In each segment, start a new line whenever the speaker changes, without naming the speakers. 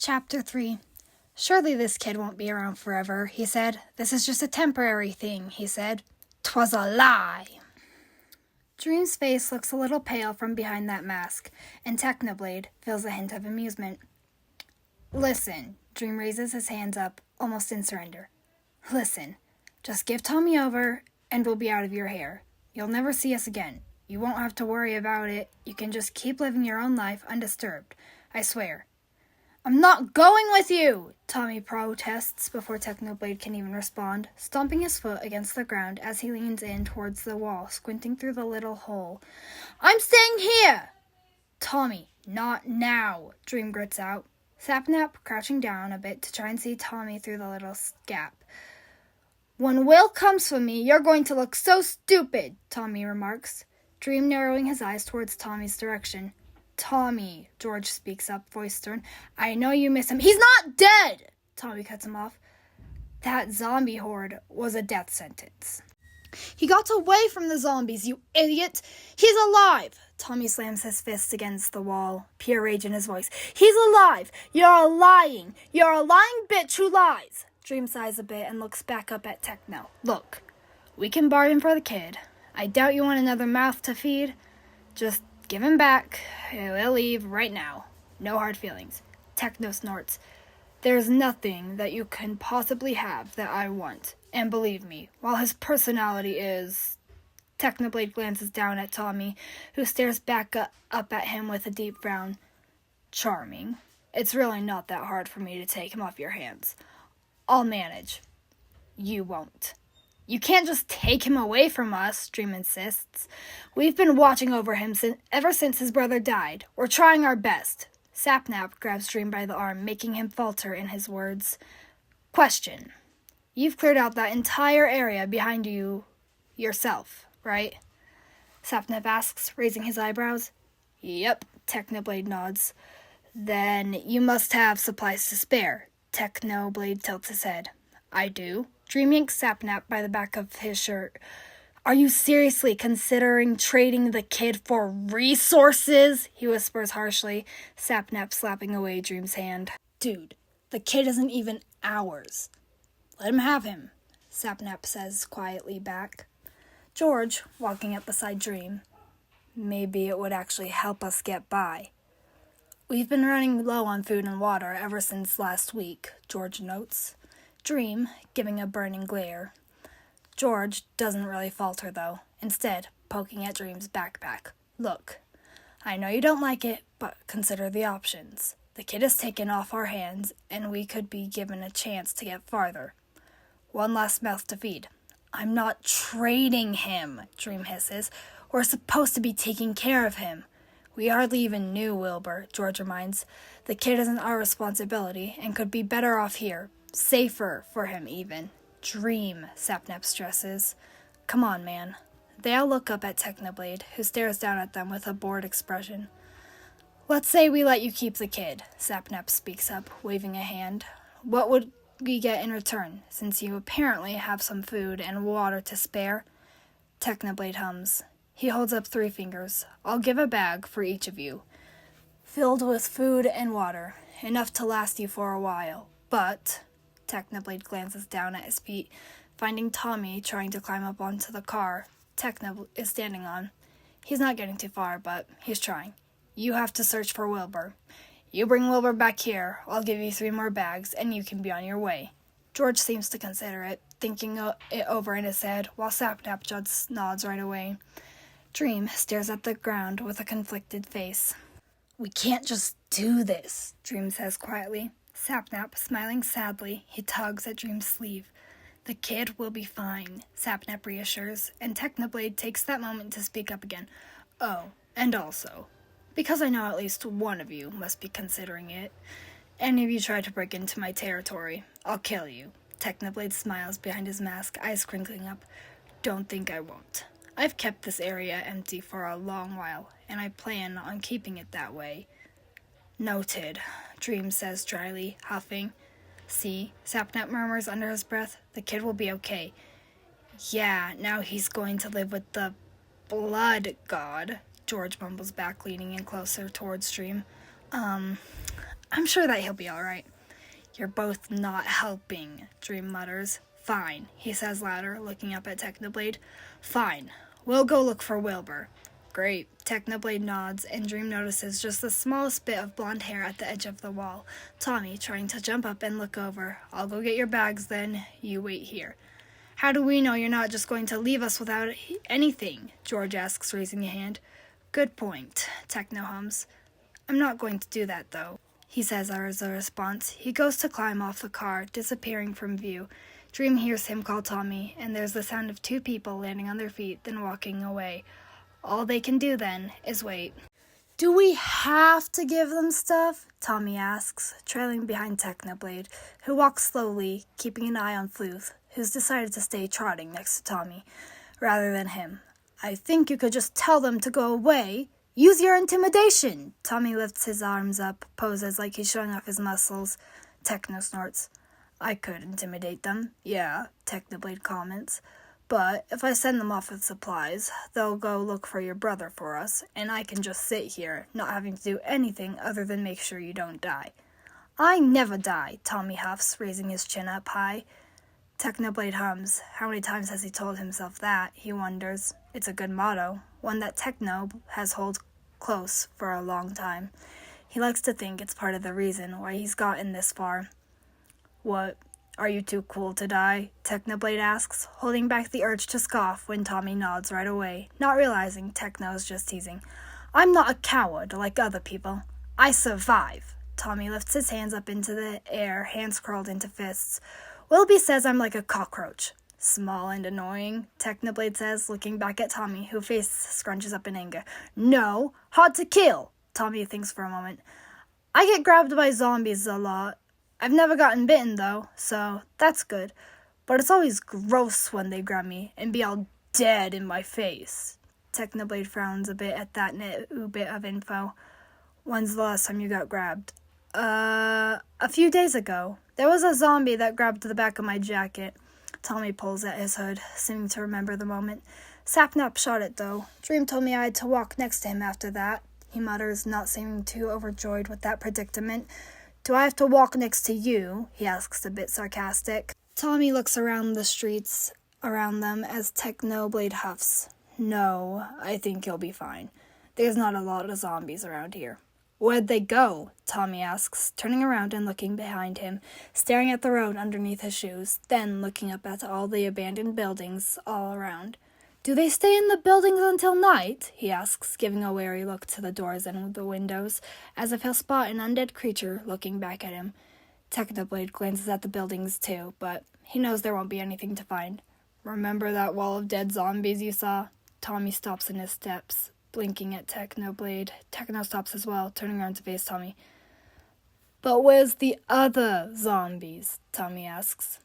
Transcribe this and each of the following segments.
Chapter 3. Surely this kid won't be around forever, he said. This is just a temporary thing, he said. 'Twas a lie. Dream's face looks a little pale from behind that mask, and Technoblade feels a hint of amusement. Listen, Dream raises his hands up, almost in surrender. Listen, just give Tommy over, and we'll be out of your hair. You'll never see us again. You won't have to worry about it. You can just keep living your own life undisturbed. I swear. I'm not going with you, Tommy protests before Technoblade can even respond, stomping his foot against the ground as he leans in towards the wall, squinting through the little hole. I'm staying here! Tommy, not now, Dream grits out, Sapnap crouching down a bit to try and see Tommy through the little gap. When Will comes for me, you're going to look so stupid, Tommy remarks, Dream narrowing his eyes towards Tommy's direction. Tommy, George speaks up, voice stern. I know you miss him. He's not dead! Tommy cuts him off. That zombie horde was a death sentence. He got away from the zombies, you idiot! He's alive! Tommy slams his fist against the wall, pure rage in his voice. He's alive! You're lying! You're a lying bitch who lies! Dream sighs a bit and looks back up at Techno. Look, we can bargain for the kid. I doubt you want another mouth to feed. Just give him back. We'll leave right now. No hard feelings. Techno snorts. There's nothing that you can possibly have that I want. And believe me, while his personality is... Technoblade glances down at Tommy, who stares back up at him with a deep frown. Charming. It's really not that hard for me to take him off your hands. I'll manage. You won't. You can't just take him away from us, Dream insists. We've been watching over him ever since his brother died. We're trying our best. Sapnap grabs Dream by the arm, making him falter in his words. Question. You've cleared out that entire area behind you yourself, right? Sapnap asks, raising his eyebrows. Yep, Technoblade nods. Then you must have supplies to spare. Technoblade tilts his head. I do. Dream yanks Sapnap by the back of his shirt. Are you seriously considering trading the kid for resources? He whispers harshly, Sapnap slapping away Dream's hand. Dude, the kid isn't even ours. Let him have him, Sapnap says quietly back. George, walking up beside Dream. Maybe it would actually help us get by. We've been running low on food and water ever since last week, George notes. Dream, giving a burning glare. George doesn't really falter, though, instead poking at Dream's backpack. Look, I know you don't like it, but consider the options. The kid is taken off our hands, and we could be given a chance to get farther. One last mouth to feed. I'm not trading him, Dream hisses. We're supposed to be taking care of him. We hardly even knew Wilbur, George reminds. The kid isn't our responsibility, and could be better off here. Safer for him, even. Dream, Sapnap stresses. Come on, man. They all look up at Technoblade, who stares down at them with a bored expression. Let's say we let you keep the kid, Sapnap speaks up, waving a hand. What would we get in return, since you apparently have some food and water to spare? Technoblade hums. He holds up 3 fingers. I'll give a bag for each of you, filled with food and water, enough to last you for a while. But... Technoblade glances down at his feet, finding Tommy trying to climb up onto the car Techno is standing on. He's not getting too far, but he's trying. You have to search for Wilbur. You bring Wilbur back here, I'll give you 3 more bags, and you can be on your way. George seems to consider it, thinking it over in his head, while Sapnap just nods right away. Dream stares at the ground with a conflicted face. We can't just do this, Dream says quietly. Sapnap, smiling sadly, he tugs at Dream's sleeve. The kid will be fine, Sapnap reassures, and Technoblade takes that moment to speak up again. Oh, and also, because I know at least one of you must be considering it, any of you try to break into my territory, I'll kill you. Technoblade smiles behind his mask, eyes crinkling up. Don't think I won't. I've kept this area empty for a long while, and I plan on keeping it that way. Noted, Dream says dryly, huffing. See, Sapnap murmurs under his breath, the kid will be okay. Yeah, now he's going to live with the blood god, George mumbles back, leaning in closer towards Dream. I'm sure that he'll be all right. You're both not helping, Dream mutters. Fine, he says louder, looking up at Technoblade. Fine, we'll go look for Wilbur. Great. Technoblade nods, and Dream notices just the smallest bit of blonde hair at the edge of the wall. Tommy, trying to jump up and look over. I'll go get your bags then. You wait here. How do we know you're not just going to leave us without anything? George asks, raising a hand. Good point, Techno hums. I'm not going to do that, though, he says as a response. He goes to climb off the car, disappearing from view. Dream hears him call Tommy, and there's the sound of two people landing on their feet, then walking away. All they can do then is wait. Do we have to give them stuff? Tommy asks, trailing behind Technoblade, who walks slowly, keeping an eye on Floof, who's decided to stay trotting next to Tommy, rather than him. I think you could just tell them to go away. Use your intimidation! Tommy lifts his arms up, poses like he's showing off his muscles. Techno snorts. I could intimidate them, yeah, Technoblade comments. But if I send them off with supplies, they'll go look for your brother for us, and I can just sit here, not having to do anything other than make sure you don't die. I never die, Tommy huffs, raising his chin up high. Technoblade hums. How many times has he told himself that, he wonders. It's a good motto, one that Techno has held close for a long time. He likes to think it's part of the reason why he's gotten this far. What? Are you too cool to die? Technoblade asks, holding back the urge to scoff when Tommy nods right away, not realizing Techno is just teasing. I'm not a coward like other people. I survive. Tommy lifts his hands up into the air, hands curled into fists. Wilby says I'm like a cockroach. Small and annoying, Technoblade says, looking back at Tommy, whose face scrunches up in anger. No, hard to kill. Tommy thinks for a moment. I get grabbed by zombies a lot. I've never gotten bitten, though, so that's good. But it's always gross when they grab me and be all dead in my face. Technoblade frowns a bit at that new bit of info. When's the last time you got grabbed? A few days ago. There was a zombie that grabbed the back of my jacket. Tommy pulls at his hood, seeming to remember the moment. Sapnap shot it, though. Dream told me I had to walk next to him after that, he mutters, not seeming too overjoyed with that predicament. Do I have to walk next to you? He asks, a bit sarcastic. Tommy looks around the streets around them as Technoblade huffs. No, I think you'll be fine. There's not a lot of zombies around here. Where'd they go? Tommy asks, turning around and looking behind him, staring at the road underneath his shoes, then looking up at all the abandoned buildings all around. Do they stay in the buildings until night? He asks, giving a wary look to the doors and the windows, as if he'll spot an undead creature looking back at him. Technoblade glances at the buildings too, but he knows there won't be anything to find. Remember that wall of dead zombies you saw? Tommy stops in his steps, blinking at Technoblade. Techno stops as well, turning around to face Tommy. But where's the other zombies? Tommy asks.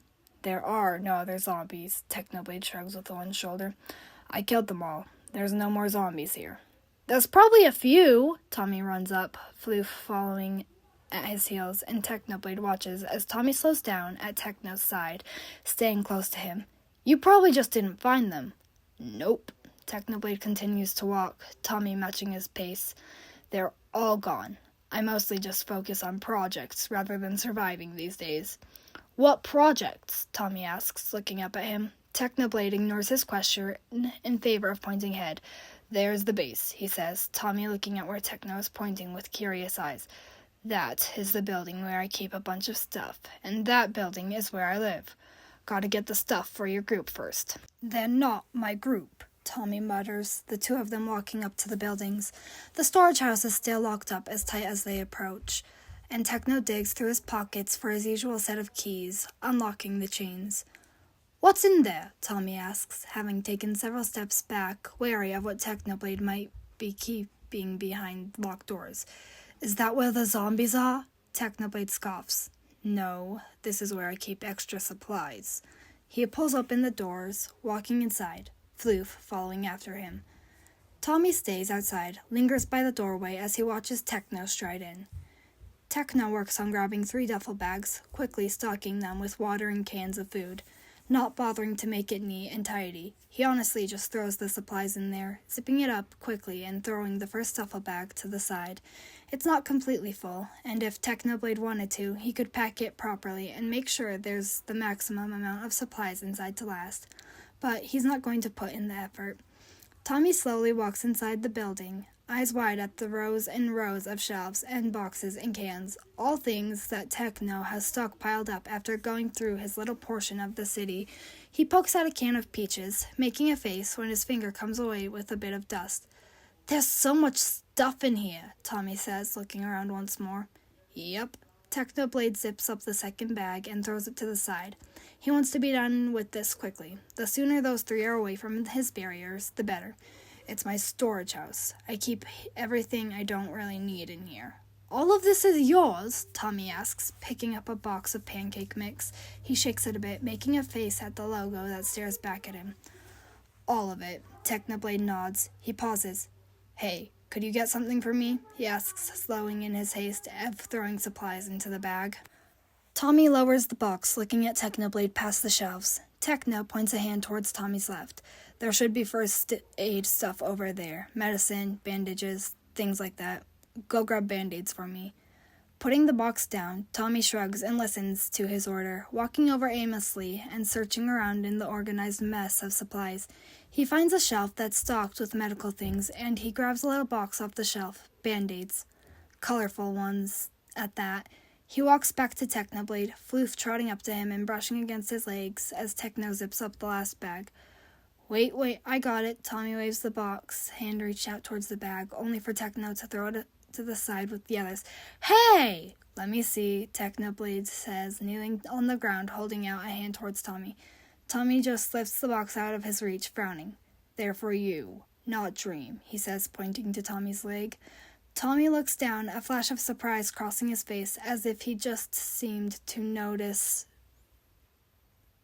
There are no other zombies, Technoblade shrugs with one shoulder. I killed them all. There's no more zombies here. There's probably a few. Tommy runs up, Floof following at his heels, and Technoblade watches as Tommy slows down at Techno's side, staying close to him. You probably just didn't find them. Nope. Technoblade continues to walk, Tommy matching his pace. They're all gone. I mostly just focus on projects rather than surviving these days. What projects? Tommy asks, looking up at him. Technoblade ignores his question in favor of pointing ahead. There's the base, he says, Tommy looking at where Techno is pointing with curious eyes. That is the building where I keep a bunch of stuff, and that building is where I live. Gotta get the stuff for your group first. They're not my group, Tommy mutters, the two of them walking up to the buildings. The storage house is still locked up as tight as they approach, and Techno digs through his pockets for his usual set of keys, unlocking the chains. What's in there? Tommy asks, having taken several steps back, wary of what Technoblade might be keeping behind locked doors. Is that where the zombies are? Technoblade scoffs. No, this is where I keep extra supplies. He pulls open the doors, walking inside, Floof following after him. Tommy stays outside, lingers by the doorway as he watches Techno stride in. Techno works on grabbing 3 duffel bags, quickly stocking them with water and cans of food. not bothering to make it neat and tidy. He honestly just throws the supplies in there, zipping it up quickly and throwing the first duffel bag to the side. It's not completely full, and if Technoblade wanted to, he could pack it properly and make sure there's the maximum amount of supplies inside to last. But he's not going to put in the effort. Tommy slowly walks inside the building, eyes wide at the rows and rows of shelves and boxes and cans, all things that Techno has stockpiled up after going through his little portion of the city. He pokes out a can of peaches, making a face when his finger comes away with a bit of dust. "There's so much stuff in here," Tommy says, looking around once more. "Yep." Technoblade zips up the second bag and throws it to the side. He wants to be done with this quickly. The sooner those three are away from his barriers, the better. "It's my storage house. I keep everything I don't really need in here." "All of this is yours?" Tommy asks, picking up a box of pancake mix. He shakes it a bit, making a face at the logo that stares back at him. "All of it." Technoblade nods. He pauses. "Hey, could you get something for me?" he asks, slowing in his haste of throwing supplies into the bag. Tommy lowers the box, looking at Technoblade past the shelves. Techno points a hand towards Tommy's left. "There should be first aid stuff over there. Medicine, bandages, things like that. Go grab band-aids for me." Putting the box down, Tommy shrugs and listens to his order, walking over aimlessly and searching around in the organized mess of supplies. He finds a shelf that's stocked with medical things, and he grabs a little box off the shelf. Band-aids. Colorful ones, at that. He walks back to Technoblade, Floof trotting up to him and brushing against his legs as Techno zips up the last bag. Wait, I got it." Tommy waves the box, hand reached out towards the bag, only for Techno to throw it to the side with the others. "Hey!" "Let me see," Technoblade says, kneeling on the ground, holding out a hand towards Tommy. Tommy just lifts the box out of his reach, frowning. "They're for you, not Dream," he says, pointing to Tommy's leg. Tommy looks down, a flash of surprise crossing his face, as if he just seemed to notice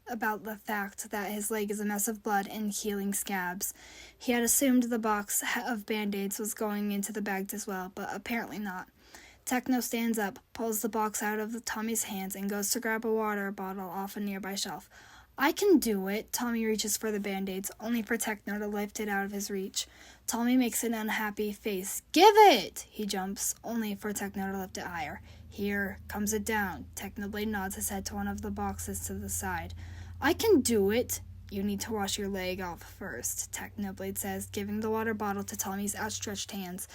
about the fact that his leg is a mess of blood and healing scabs. He had assumed the box of band-aids was going into the bag as well, but apparently not. Techno stands up, pulls the box out of Tommy's hands, and goes to grab a water bottle off a nearby shelf. "I can do it." Tommy reaches for the band-aids, only for Techno to lift it out of his reach. Tommy makes an unhappy face. "Give it!" He jumps, only for Techno to lift it higher. "Here, comes it down." Technoblade nods his head to one of the boxes to the side. "I can do it." "You need to wash your leg off first," Technoblade says, giving the water bottle to Tommy's outstretched hands.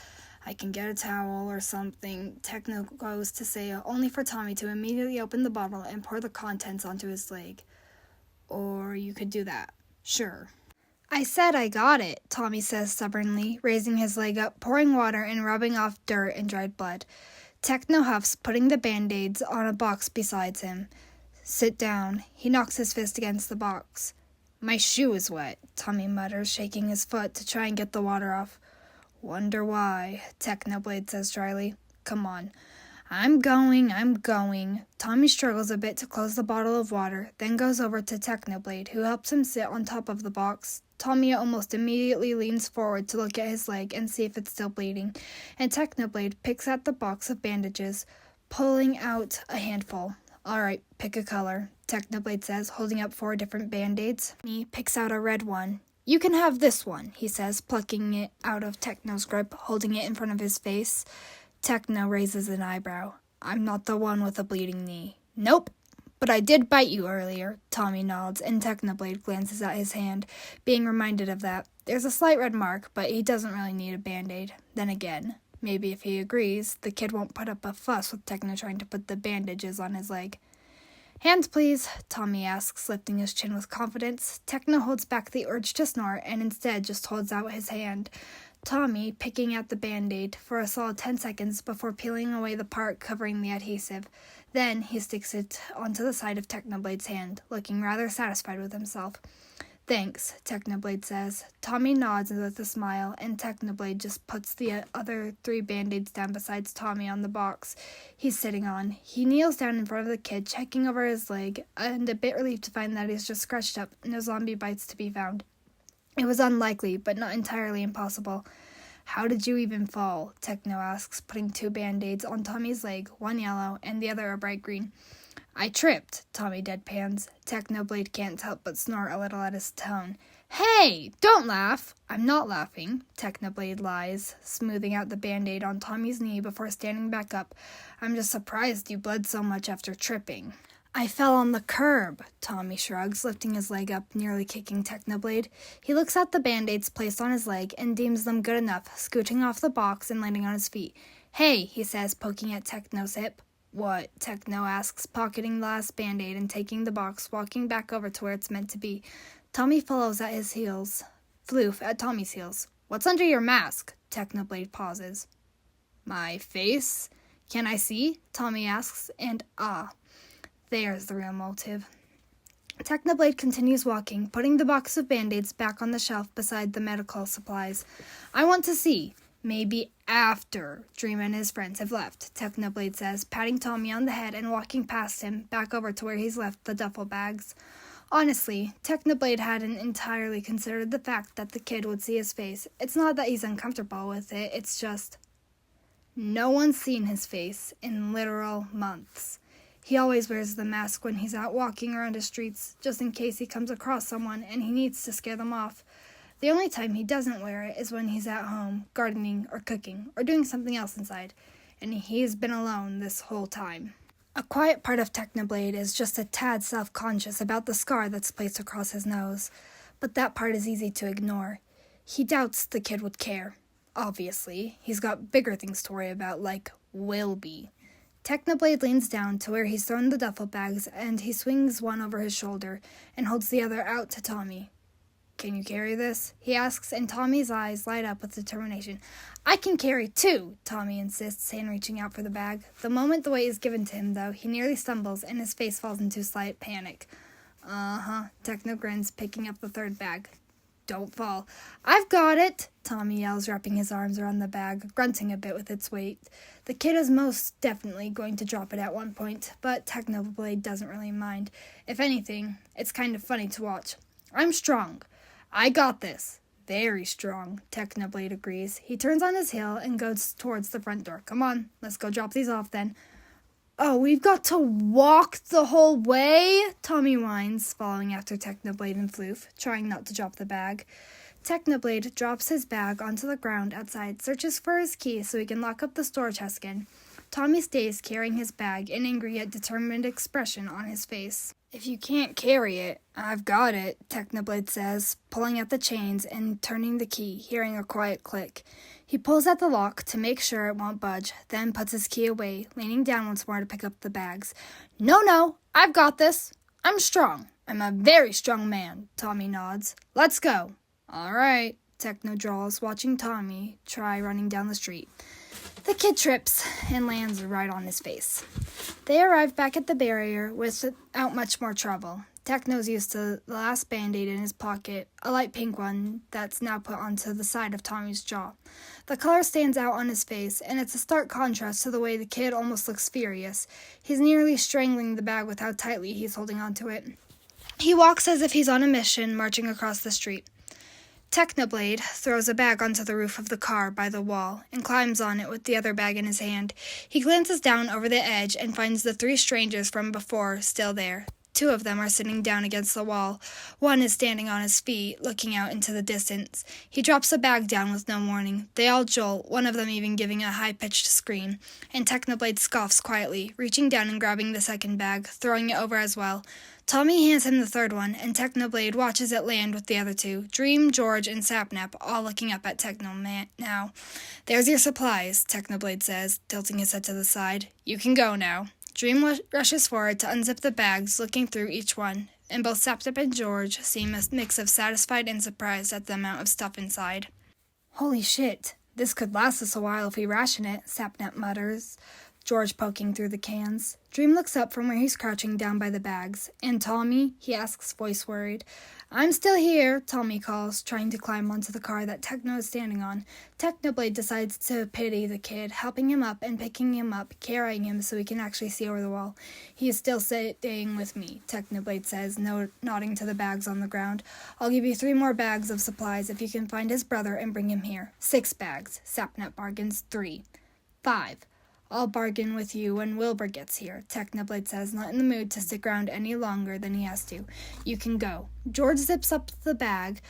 "I can get a towel or something," Techno goes to say, only for Tommy to immediately open the bottle and pour the contents onto his leg. "Or you could do that." "Sure." "I said I got it," Tommy says stubbornly, raising his leg up, pouring water and rubbing off dirt and dried blood. Techno huffs, putting the band-aids on a box beside him. "Sit down." He knocks his fist against the box. "My shoe is wet," Tommy mutters, shaking his foot to try and get the water off. "Wonder why," Technoblade says dryly. "Come on." I'm going. Tommy struggles a bit to close the bottle of water, then goes over to Technoblade, who helps him sit on top of the box. Tommy almost immediately leans forward to look at his leg and see if it's still bleeding, and Technoblade picks at the box of bandages, pulling out a handful. "All right, pick a color," Technoblade says, holding up 4 different band-aids. He picks out a red one. "You can have this one," he says, plucking it out of Techno's grip, holding it in front of his face. Techno raises an eyebrow. "I'm not the one with a bleeding knee." "Nope, but I did bite you earlier." Tommy nods, and Technoblade glances at his hand, being reminded of that. There's a slight red mark, but he doesn't really need a band-aid. Then again, maybe if he agrees, the kid won't put up a fuss with Techno trying to put the bandages on his leg. "Hands, please," Tommy asks, lifting his chin with confidence. Techno holds back the urge to snort and instead just holds out his hand. Tommy picking at the band-aid for a solid 10 seconds before peeling away the part covering the adhesive. Then he sticks it onto the side of Technoblade's hand, looking rather satisfied with himself. "Thanks," Technoblade says. Tommy nods with a smile, and Technoblade just puts the other 3 band-aids down beside Tommy on the box he's sitting on. He kneels down in front of the kid, checking over his leg, and a bit relieved to find that he's just scratched up, no zombie bites to be found. It was unlikely, but not entirely impossible. How did you even fall? Techno asks, putting 2 band-aids on Tommy's leg, one yellow and the other a bright green. I tripped, Tommy deadpans. Technoblade can't help but snort a little at his tone. Hey, don't laugh. I'm not laughing, Technoblade lies, smoothing out the band-aid on Tommy's knee before standing back up. I'm just surprised you bled so much after tripping. I fell on the curb, Tommy shrugs, lifting his leg up, nearly kicking Technoblade. He looks at the band-aids placed on his leg and deems them good enough, scooting off the box and landing on his feet. Hey, he says, poking at Techno's hip. What? Techno asks, pocketing the last band-aid and taking the box, walking back over to where it's meant to be. Tommy follows at his heels. Floof at Tommy's heels. What's under your mask? Technoblade pauses. My face? Can I see? Tommy asks, and there's the real motive. Technoblade continues walking, putting the box of band-aids back on the shelf beside the medical supplies. I want to see. Maybe after Dream and his friends have left, Technoblade says, patting Tommy on the head and walking past him, back over to where he's left the duffel bags. Honestly, Technoblade hadn't entirely considered the fact that the kid would see his face. It's not that he's uncomfortable with it, it's just... No one's seen his face in literal months. He always wears the mask when he's out walking around the streets, just in case he comes across someone and he needs to scare them off. The only time he doesn't wear it is when he's at home, gardening or cooking, or doing something else inside, and he's been alone this whole time. A quiet part of Technoblade is just a tad self-conscious about the scar that's placed across his nose, but that part is easy to ignore. He doubts the kid would care. Obviously, he's got bigger things to worry about, like Wilby. Technoblade leans down to where he's thrown the duffel bags, and he swings one over his shoulder and holds the other out to Tommy. Can you carry this? He asks, and Tommy's eyes light up with determination. I can carry 2, Tommy insists, hand reaching out for the bag. The moment the weight is given to him, though, he nearly stumbles, and his face falls into slight panic. Techno grins, picking up the 3rd bag. Don't fall. I've got it, Tommy yells, wrapping his arms around the bag, grunting a bit with its weight. The kid is most definitely going to drop it at one point, but Technoblade doesn't really mind. If anything, it's kind of funny to watch. I'm strong. I got this. Very strong, Technoblade agrees. He turns on his heel and goes towards the front door. Come on, let's go drop these off then. Oh, we've got to walk the whole way? Tommy whines, following after Technoblade and Floof, trying not to drop the bag. Technoblade drops his bag onto the ground outside, searches for his key so he can lock up the store chest again. Tommy stays carrying his bag, an angry yet determined expression on his face. If you can't carry it, I've got it, Technoblade says, pulling at the chains and turning the key, hearing a quiet click. He pulls at the lock to make sure it won't budge, then puts his key away, leaning down once more to pick up the bags. No, I've got this. I'm strong. I'm a very strong man, Tommy nods. Let's go. All right, Techno drawls, watching Tommy try running down the street. The kid trips and lands right on his face. They arrive back at the barrier without much more trouble. Techno's used to the last band-aid in his pocket, a light pink one that's now put onto the side of Tommy's jaw. The color stands out on his face, and it's a stark contrast to the way the kid almost looks furious. He's nearly strangling the bag with how tightly he's holding onto it. He walks as if he's on a mission, marching across the street. Technoblade throws a bag onto the roof of the car by the wall and climbs on it with the other bag in his hand. He glances down over the edge and finds the 3 strangers from before still there. 2 of them are sitting down against the wall. One is standing on his feet, looking out into the distance. He drops the bag down with no warning. They all jolt, one of them even giving a high-pitched scream, and Technoblade scoffs quietly, reaching down and grabbing the 2nd bag, throwing it over as well. Tommy hands him the 3rd one, and Technoblade watches it land with the other 2, Dream, George, and Sapnap, all looking up at Techno now. There's your supplies, Technoblade says, tilting his head to the side. You can go now. Dream rushes forward to unzip the bags, looking through each one, and both Sapnap and George seem a mix of satisfied and surprised at the amount of stuff inside. Holy shit, this could last us a while if we ration it, Sapnap mutters. George poking through the cans. Dream looks up from where he's crouching down by the bags. "And Tommy?" he asks, voice worried. "I'm still here," Tommy calls, trying to climb onto the car that Techno is standing on. Technoblade decides to pity the kid, helping him up and picking him up, carrying him so he can actually see over the wall. "He is still staying with me," Technoblade says, nodding to the bags on the ground. "I'll give you 3 more bags of supplies if you can find his brother and bring him here." 6 bags. Sapnap bargains 3. 5. "I'll bargain with you when Wilbur gets here," Technoblade says, not in the mood to stick around any longer than he has to. "You can go." George zips up the bag,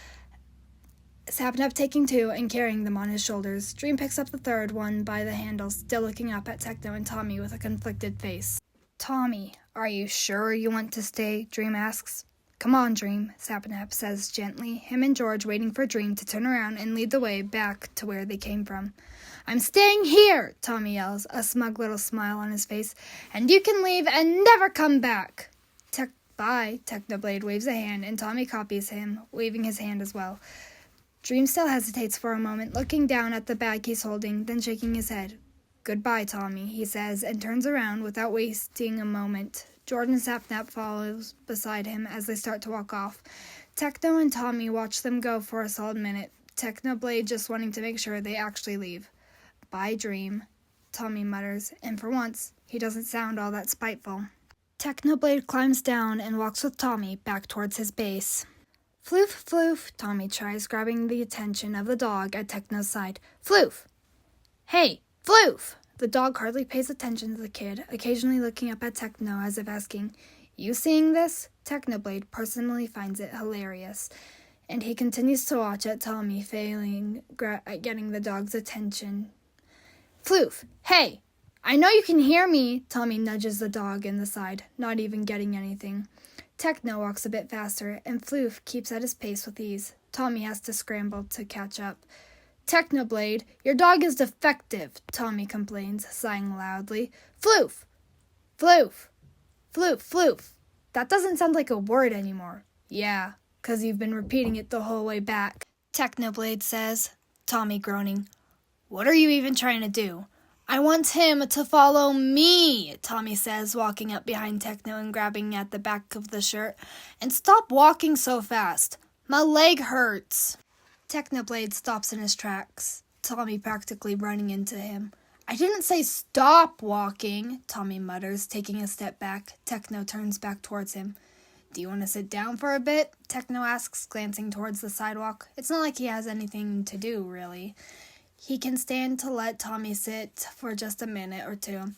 Sapnap taking 2 and carrying them on his shoulders. Dream picks up the 3rd one by the handle, still looking up at Techno and Tommy with a conflicted face. "Tommy, are you sure you want to stay?" Dream asks. "Come on, Dream," Sapnap says gently, him and George waiting for Dream to turn around and lead the way back to where they came from. "I'm staying here," Tommy yells, a smug little smile on his face, "and you can leave and never come back." Bye, Technoblade waves a hand, and Tommy copies him, waving his hand as well. Dream still hesitates for a moment, looking down at the bag he's holding, then shaking his head. "Goodbye, Tommy," he says, and turns around without wasting a moment. Jordan Sapnap follows beside him as they start to walk off. Techno and Tommy watch them go for a solid minute, Technoblade just wanting to make sure they actually leave. "Bye, Dream," Tommy mutters, and for once, he doesn't sound all that spiteful. Technoblade climbs down and walks with Tommy back towards his base. "Floof, Floof," Tommy tries, grabbing the attention of the dog at Techno's side. "Floof! Hey, Floof!" The dog hardly pays attention to the kid, occasionally looking up at Techno as if asking, "You seeing this?" Technoblade personally finds it hilarious, and he continues to watch at Tommy, failing at getting the dog's attention. "Floof, hey! I know you can hear me!" Tommy nudges the dog in the side, not even getting anything. Techno walks a bit faster, and Floof keeps at his pace with ease. Tommy has to scramble to catch up. "Technoblade, your dog is defective," Tommy complains, sighing loudly. "Floof! Floof! Floof, Floof! That doesn't sound like a word anymore." "Yeah, 'cause you've been repeating it the whole way back," Technoblade says, Tommy groaning. "What are you even trying to do?" "I want him to follow me," Tommy says, walking up behind Techno and grabbing at the back of the shirt. "And stop walking so fast. My leg hurts." Technoblade stops in his tracks, Tommy practically running into him. "I didn't say stop walking," Tommy mutters, taking a step back. Techno turns back towards him. "Do you want to sit down for a bit?" Techno asks, glancing towards the sidewalk. It's not like he has anything to do, really. He can stand to let Tommy sit for just a minute or 2,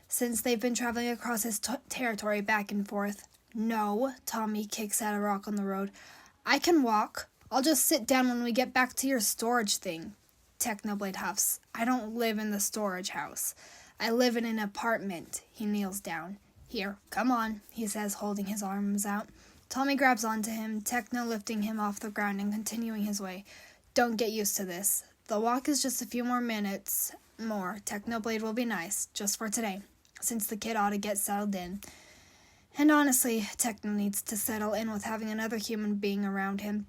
since they've been traveling across his territory back and forth. "No," Tommy kicks at a rock on the road. "I can walk. I'll just sit down when we get back to your storage thing." Technoblade huffs. "I don't live in the storage house. I live in an apartment." He kneels down. "Here, come on," he says, holding his arms out. Tommy grabs onto him, Techno lifting him off the ground and continuing his way. "Don't get used to this. The walk is just a few more minutes more. Technoblade will be nice, just for today, since the kid ought to get settled in. And honestly, Techno needs to settle in with having another human being around him."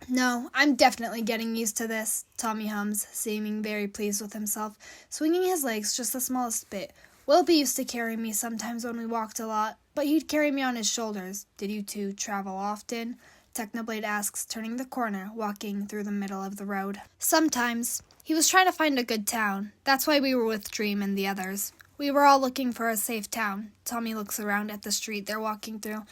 "No, I'm definitely getting used to this," Tommy hums, seeming very pleased with himself, swinging his legs just the smallest bit. "Wilby used to carry me sometimes when we walked a lot, but he'd carry me on his shoulders." "Did you two travel often?" Technoblade asks, turning the corner, walking through the middle of the road. "Sometimes. He was trying to find a good town. That's why we were with Dream and the others. We were all looking for a safe town." Tommy looks around at the street they're walking through.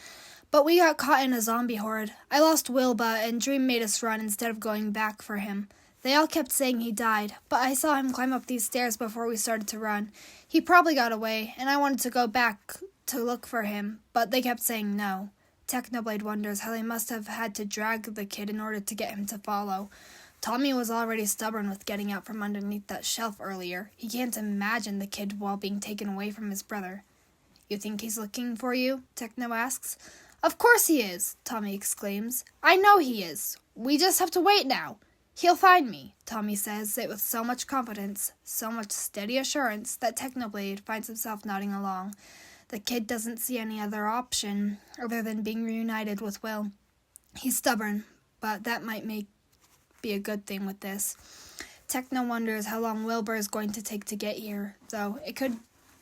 "But we got caught in a zombie horde. I lost Wilba, and Dream made us run instead of going back for him. They all kept saying he died, but I saw him climb up these stairs before we started to run. He probably got away, and I wanted to go back to look for him, but they kept saying no." Technoblade wonders how they must have had to drag the kid in order to get him to follow. Tommy was already stubborn with getting out from underneath that shelf earlier. He can't imagine the kid while being taken away from his brother. "You think he's looking for you?" Techno asks. "Of course he is," Tommy exclaims. "I know he is. We just have to wait now. He'll find me," Tommy says it with so much confidence, so much steady assurance, that Technoblade finds himself nodding along. The kid doesn't see any other option other than being reunited with Will. He's stubborn, but that might be a good thing with this. Techno wonders how long Wilbur is going to take to get here, though. It could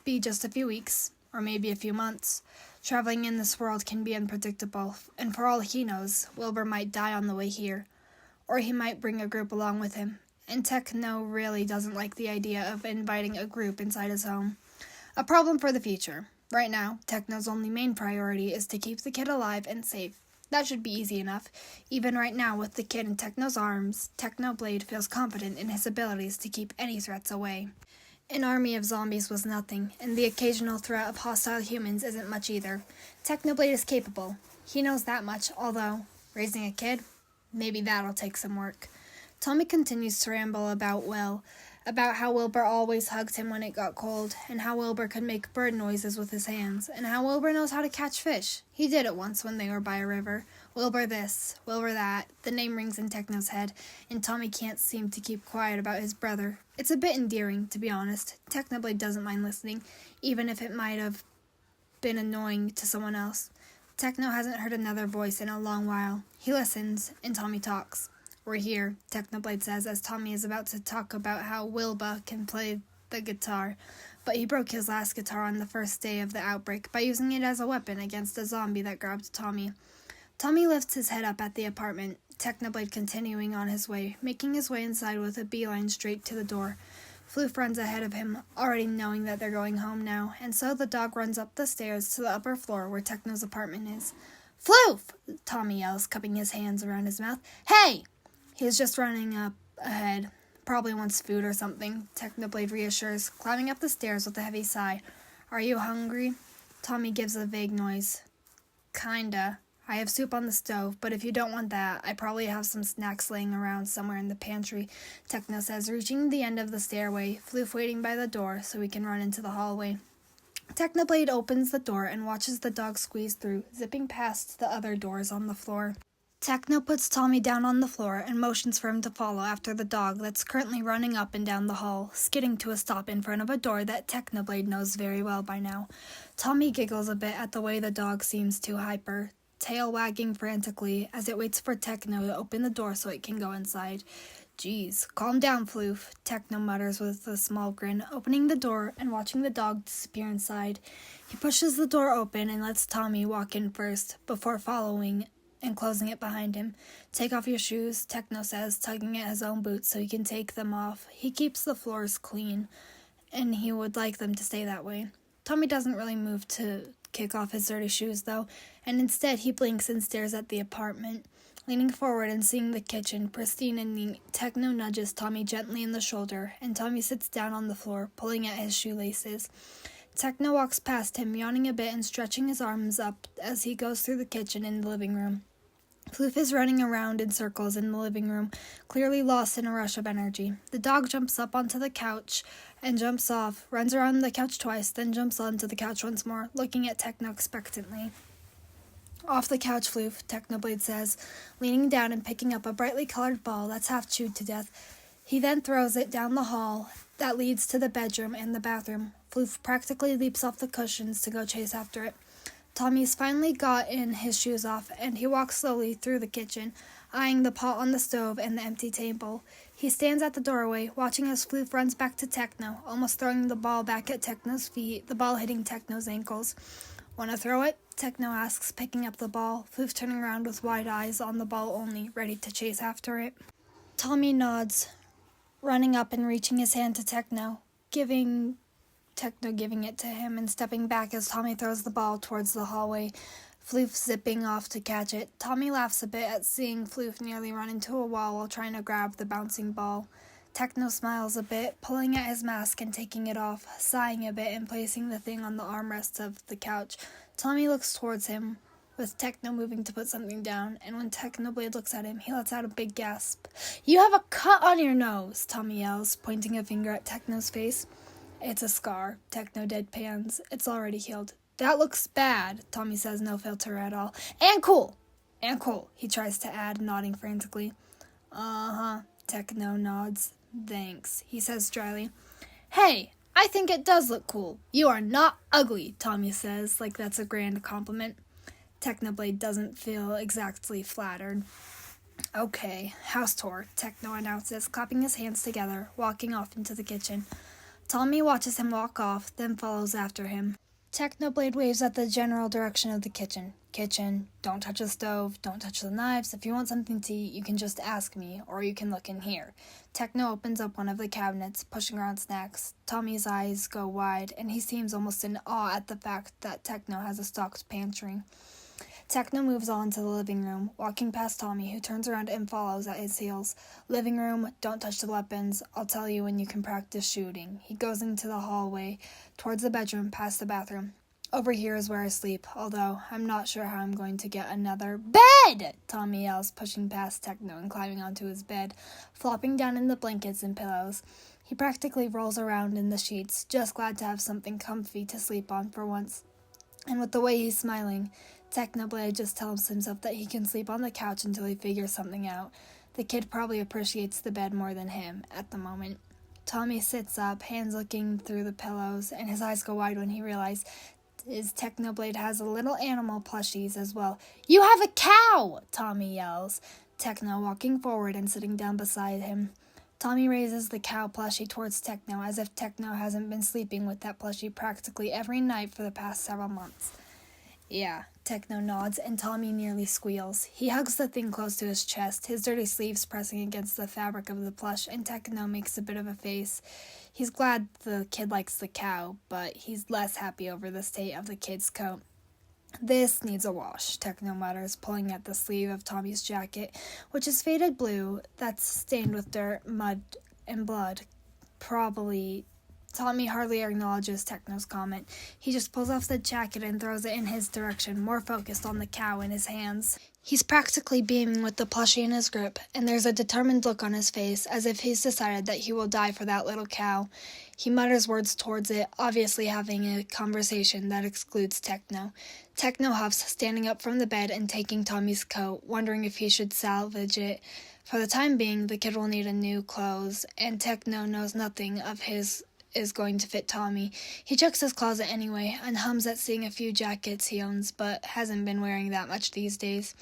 be just a few weeks, or maybe a few months. Traveling in this world can be unpredictable, and for all he knows, Wilbur might die on the way here, or he might bring a group along with him, and Techno really doesn't like the idea of inviting a group inside his home. A problem for the future. Right now, Techno's only main priority is to keep the kid alive and safe. That should be easy enough. Even right now, with the kid in Techno's arms, Technoblade feels confident in his abilities to keep any threats away. An army of zombies was nothing, and the occasional threat of hostile humans isn't much either. Technoblade is capable. He knows that much, although, raising a kid? Maybe that'll take some work. Tommy continues to ramble about how Wilbur always hugged him when it got cold, and how Wilbur could make bird noises with his hands, and how Wilbur knows how to catch fish. He did it once when they were by a river. Wilbur this, Wilbur that. The name rings in Techno's head, and Tommy can't seem to keep quiet about his brother. It's a bit endearing, to be honest. Technoblade doesn't mind listening, even if it might have been annoying to someone else. Techno hasn't heard another voice in a long while. He listens, and Tommy talks. We're here, Technoblade says, as Tommy is about to talk about how Wilbur can play the guitar, but he broke his last guitar on the first day of the outbreak by using it as a weapon against a zombie that grabbed Tommy. Tommy lifts his head up at the apartment, Technoblade continuing on his way, making his way inside with a beeline straight to the door. Floof runs ahead of him, already knowing that they're going home now, and so the dog runs up the stairs to the upper floor where Techno's apartment is. Floof! Tommy yells, cupping his hands around his mouth. Hey! He's just running up ahead. Probably wants food or something, Technoblade reassures, climbing up the stairs with a heavy sigh. Are you hungry? Tommy gives a vague noise. Kinda. I have soup on the stove, but if you don't want that, I probably have some snacks laying around somewhere in the pantry, Techno says, reaching the end of the stairway, Floof waiting by the door so we can run into the hallway. Technoblade opens the door and watches the dog squeeze through, zipping past the other doors on the floor. Techno puts Tommy down on the floor and motions for him to follow after the dog that's currently running up and down the hall, skidding to a stop in front of a door that Technoblade knows very well by now. Tommy giggles a bit at the way the dog seems too hyper, tail wagging frantically as it waits for Techno to open the door so it can go inside. Geez, calm down, Floof, Techno mutters with a small grin, opening the door and watching the dog disappear inside. He pushes the door open and lets Tommy walk in first, before following and closing it behind him. Take off your shoes, Techno says, tugging at his own boots so he can take them off. He keeps the floors clean, and he would like them to stay that way. Tommy doesn't really move to kick off his dirty shoes, though, and instead he blinks and stares at the apartment. Leaning forward and seeing the kitchen, pristine and neat, Techno nudges Tommy gently in the shoulder, and Tommy sits down on the floor, pulling at his shoelaces. Techno walks past him, yawning a bit and stretching his arms up as he goes through the kitchen and the living room. Floof is running around in circles in the living room, clearly lost in a rush of energy. The dog jumps up onto the couch and jumps off, runs around the couch twice, then jumps onto the couch once more, looking at Techno expectantly. Off the couch, Floof, Technoblade says, leaning down and picking up a brightly colored ball that's half chewed to death. He then throws it down the hall that leads to the bedroom and the bathroom. Floof practically leaps off the cushions to go chase after it. Tommy's finally gotten his shoes off, and he walks slowly through the kitchen, eyeing the pot on the stove and the empty table. He stands at the doorway, watching as Floof runs back to Techno, almost throwing the ball back at Techno's feet, the ball hitting Techno's ankles. "Want to throw it?" Techno asks, picking up the ball, Floof turning around with wide eyes on the ball only, ready to chase after it. Tommy nods, running up and reaching his hand to Techno, giving it to him and stepping back as Tommy throws the ball towards the hallway, Floof zipping off to catch it. Tommy laughs a bit at seeing Floof nearly run into a wall while trying to grab the bouncing ball. Techno smiles a bit, pulling at his mask and taking it off, sighing a bit and placing the thing on the armrest of the couch. Tommy looks towards him, with Techno moving to put something down, and when Technoblade looks at him, he lets out a big gasp. "You have a cut on your nose!" Tommy yells, pointing a finger at Techno's face. "It's a scar," Techno deadpans. "It's already healed." "That looks bad," Tommy says, no filter at all. "And cool!" "And cool," he tries to add, nodding frantically. "Uh-huh," Techno nods. "Thanks," he says dryly. "Hey, I think it does look cool. You are not ugly," Tommy says, like that's a grand compliment. Technoblade doesn't feel exactly flattered. "Okay, house tour," Techno announces, clapping his hands together, walking off into the kitchen. Tommy watches him walk off, then follows after him. Technoblade waves at the general direction of the kitchen. Kitchen, don't touch the stove, don't touch the knives. If you want something to eat, you can just ask me, or you can look in here. Techno opens up one of the cabinets, pushing around snacks. Tommy's eyes go wide, and he seems almost in awe at the fact that Techno has a stocked pantry. Techno moves on to the living room, walking past Tommy, who turns around and follows at his heels. Living room, don't touch the weapons. I'll tell you when you can practice shooting. He goes into the hallway, towards the bedroom, past the bathroom. Over here is where I sleep, although I'm not sure how I'm going to get another bed, Tommy yells, pushing past Techno and climbing onto his bed, flopping down in the blankets and pillows. He practically rolls around in the sheets, just glad to have something comfy to sleep on for once. And with the way he's smiling, Technoblade just tells himself that he can sleep on the couch until he figures something out. The kid probably appreciates the bed more than him at the moment. Tommy sits up, hands looking through the pillows, and his eyes go wide when he realizes his Technoblade has a little animal plushies as well. "You have a cow!" Tommy yells, Techno walking forward and sitting down beside him. Tommy raises the cow plushie towards Techno as if Techno hasn't been sleeping with that plushie practically every night for the past several months. "Yeah," Techno nods, and Tommy nearly squeals. He hugs the thing close to his chest, his dirty sleeves pressing against the fabric of the plush, and Techno makes a bit of a face. He's glad the kid likes the cow, but he's less happy over the state of the kid's coat. "This needs a wash," Techno mutters, pulling at the sleeve of Tommy's jacket, which is faded blue, that's stained with dirt, mud, and blood. Probably. Tommy hardly acknowledges Techno's comment. He just pulls off the jacket and throws it in his direction, more focused on the cow in his hands. He's practically beaming with the plushie in his grip, and there's a determined look on his face, as if he's decided that he will die for that little cow. He mutters words towards it, obviously having a conversation that excludes Techno. Techno huffs, standing up from the bed and taking Tommy's coat, wondering if he should salvage it. For the time being, the kid will need a new clothes, and Techno knows nothing of his is going to fit Tommy. He checks his closet anyway and hums at seeing a few jackets he owns but hasn't been wearing that much these days.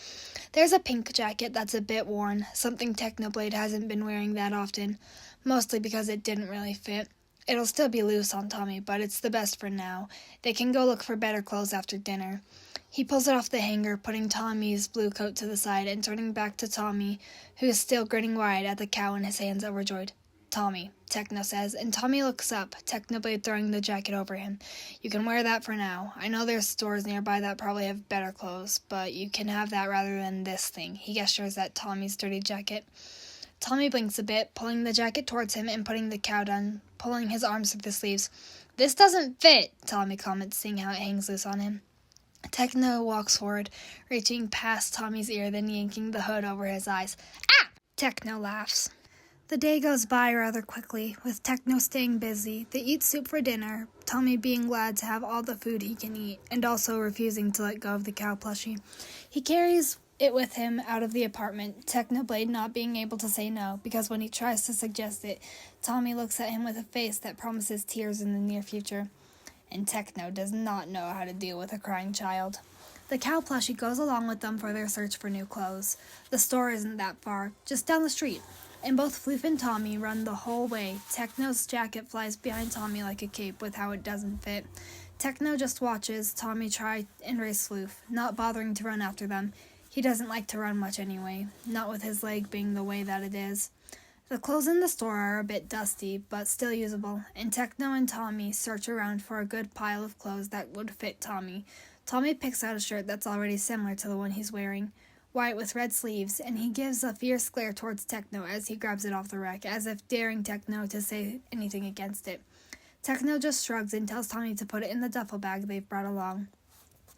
There's a pink jacket that's a bit worn, something Technoblade hasn't been wearing that often, mostly because it didn't really fit. It'll still be loose on Tommy, but it's the best for now. They can go look for better clothes after dinner. He pulls it off the hanger, putting Tommy's blue coat to the side and turning back to Tommy, who is still grinning wide at the cow in his hands, overjoyed. "Tommy," Techno says, and Tommy looks up, Technoblade throwing the jacket over him. "You can wear that for now. I know there's stores nearby that probably have better clothes, but you can have that rather than this thing." He gestures at Tommy's dirty jacket. Tommy blinks a bit, pulling the jacket towards him and putting the cow down, pulling his arms through the sleeves. "This doesn't fit," Tommy comments, seeing how it hangs loose on him. Techno walks forward, reaching past Tommy's ear, then yanking the hood over his eyes. "Ah!" Techno laughs. The day goes by rather quickly, with Techno staying busy. They eat soup for dinner, Tommy being glad to have all the food he can eat, and also refusing to let go of the cow plushie. He carries it with him out of the apartment, Technoblade not being able to say no, because when he tries to suggest it, Tommy looks at him with a face that promises tears in the near future. And Techno does not know how to deal with a crying child. The cow plushie goes along with them for their search for new clothes. The store isn't that far, just down the street. And both Floof and Tommy run the whole way. Techno's jacket flies behind Tommy like a cape with how it doesn't fit. Techno just watches Tommy try and race Floof, not bothering to run after them. He doesn't like to run much anyway, not with his leg being the way that it is. The clothes in the store are a bit dusty, but still usable, and Techno and Tommy search around for a good pile of clothes that would fit Tommy. Tommy picks out a shirt that's already similar to the one he's wearing, white with red sleeves, and he gives a fierce glare towards Techno as he grabs it off the rack, as if daring Techno to say anything against it. Techno just shrugs and tells Tommy to put it in the duffel bag they've brought along.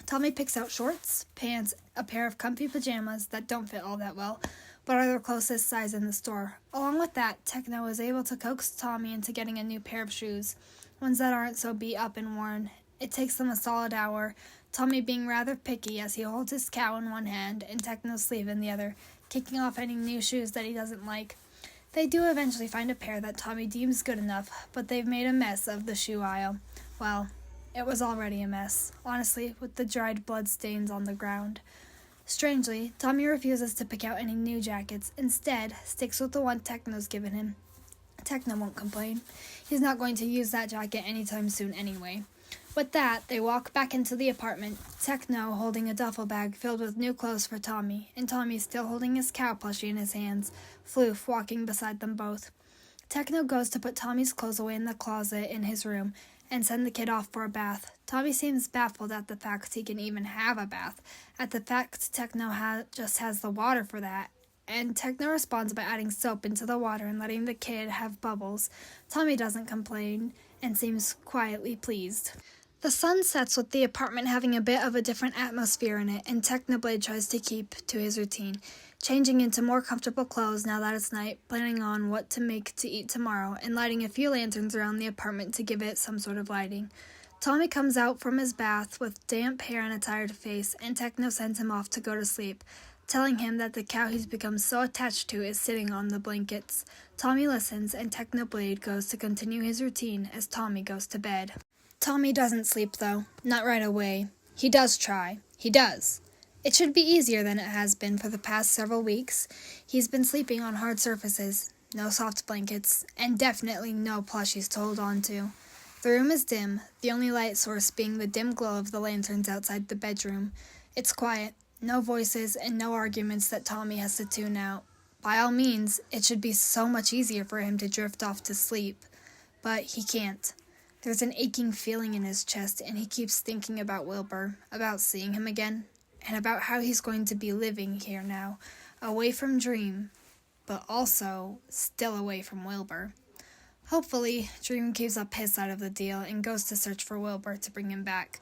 Tommy picks out shorts, pants, a pair of comfy pajamas that don't fit all that well, but are their closest size in the store. Along with that, Techno is able to coax Tommy into getting a new pair of shoes, ones that aren't so beat up and worn. It takes them a solid hour, Tommy being rather picky as he holds his cow in one hand and Techno's sleeve in the other, kicking off any new shoes that he doesn't like. They do eventually find a pair that Tommy deems good enough, but they've made a mess of the shoe aisle. Well, it was already a mess, honestly, with the dried blood stains on the ground. Strangely, Tommy refuses to pick out any new jackets, instead sticks with the one Techno's given him. Techno won't complain. He's not going to use that jacket anytime soon anyway. With that, they walk back into the apartment, Techno holding a duffel bag filled with new clothes for Tommy, and Tommy still holding his cow plushie in his hands, Floof walking beside them both. Techno goes to put Tommy's clothes away in the closet in his room and send the kid off for a bath. Tommy seems baffled at the fact he can even have a bath, at the fact Techno just has the water for that, and Techno responds by adding soap into the water and letting the kid have bubbles. Tommy doesn't complain and seems quietly pleased. The sun sets with the apartment having a bit of a different atmosphere in it, and Technoblade tries to keep to his routine, changing into more comfortable clothes now that it's night, planning on what to make to eat tomorrow, and lighting a few lanterns around the apartment to give it some sort of lighting. Tommy comes out from his bath with damp hair and a tired face, and Techno sends him off to go to sleep, telling him that the cow he's become so attached to is sitting on the blankets. Tommy listens, and Technoblade goes to continue his routine as Tommy goes to bed. Tommy doesn't sleep, though. Not right away. He does try. He does. It should be easier than it has been for the past several weeks. He's been sleeping on hard surfaces, no soft blankets, and definitely no plushies to hold on to. The room is dim, the only light source being the dim glow of the lanterns outside the bedroom. It's quiet, no voices, and no arguments that Tommy has to tune out. By all means, it should be so much easier for him to drift off to sleep. But he can't. There's an aching feeling in his chest, and he keeps thinking about Wilbur, about seeing him again, and about how he's going to be living here now, away from Dream, but also still away from Wilbur. Hopefully, Dream keeps up his side of the deal and goes to search for Wilbur to bring him back.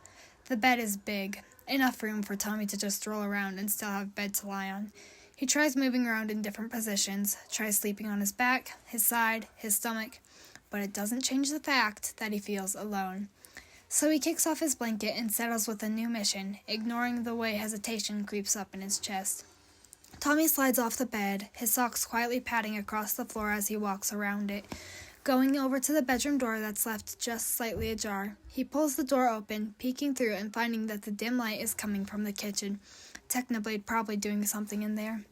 The bed is big, enough room for Tommy to just roll around and still have bed to lie on. He tries moving around in different positions, tries sleeping on his back, his side, his stomach, but it doesn't change the fact that he feels alone. So he kicks off his blanket and settles with a new mission, ignoring the way hesitation creeps up in his chest. Tommy slides off the bed, his socks quietly padding across the floor as he walks around it, going over to the bedroom door that's left just slightly ajar. He pulls the door open, peeking through and finding that the dim light is coming from the kitchen, Technoblade probably doing something in there.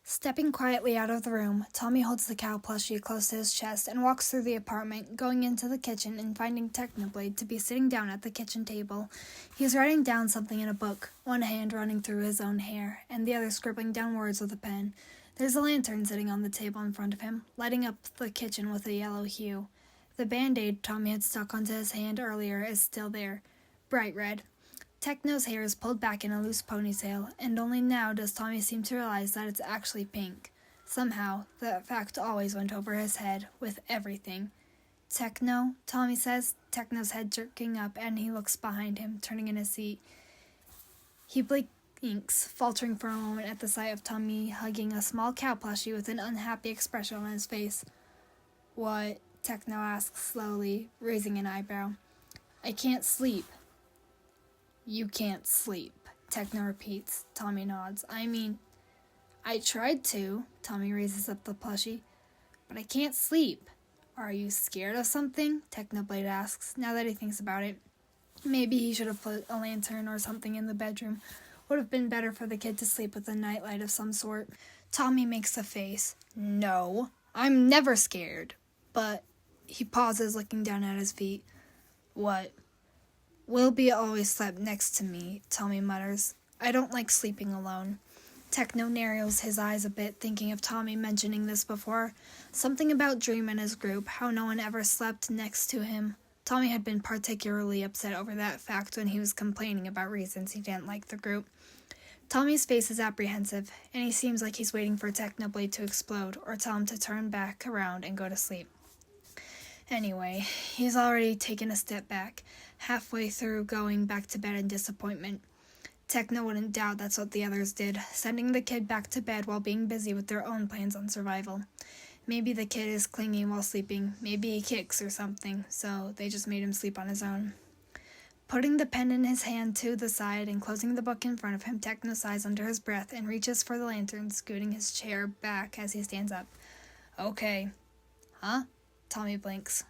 Stepping quietly out of the room, Tommy holds the cow plushie close to his chest and walks through the apartment, going into the kitchen and finding Technoblade to be sitting down at the kitchen table. He's writing down something in a book, one hand running through his own hair, and the other scribbling down words with a pen. There's a lantern sitting on the table in front of him, lighting up the kitchen with a yellow hue. The Band-Aid Tommy had stuck onto his hand earlier is still there, bright red. Techno's hair is pulled back in a loose ponytail, and only now does Tommy seem to realize that it's actually pink. Somehow, that fact always went over his head, with everything. Techno, Tommy says, Techno's head jerking up, and he looks behind him, turning in his seat. He blinks, faltering for a moment at the sight of Tommy hugging a small cow plushie with an unhappy expression on his face. What? Techno asks slowly, raising an eyebrow. I can't sleep. You can't sleep, Techno repeats. Tommy nods. I tried to, Tommy raises up the plushie, but I can't sleep. Are you scared of something? Technoblade asks, now that he thinks about it. Maybe he should have put a lantern or something in the bedroom. Would have been better for the kid to sleep with a nightlight of some sort. Tommy makes a face. No, I'm never scared. But he pauses, looking down at his feet. What? Wilby always slept next to me, Tommy mutters. I don't like sleeping alone. Techno narrows his eyes a bit, thinking of Tommy mentioning this before. Something about Dream and his group, how no one ever slept next to him. Tommy had been particularly upset over that fact when he was complaining about reasons he didn't like the group. Tommy's face is apprehensive, and he seems like he's waiting for Technoblade to explode or tell him to turn back around and go to sleep. Anyway, he's already taken a step back, halfway through going back to bed in disappointment. Techno wouldn't doubt that's what the others did, sending the kid back to bed while being busy with their own plans on survival. Maybe the kid is clinging while sleeping, maybe he kicks or something, so they just made him sleep on his own. Putting the pen in his hand to the side and closing the book in front of him, Techno sighs under his breath and reaches for the lantern, scooting his chair back as he stands up. Okay. Huh? Tommy blinks.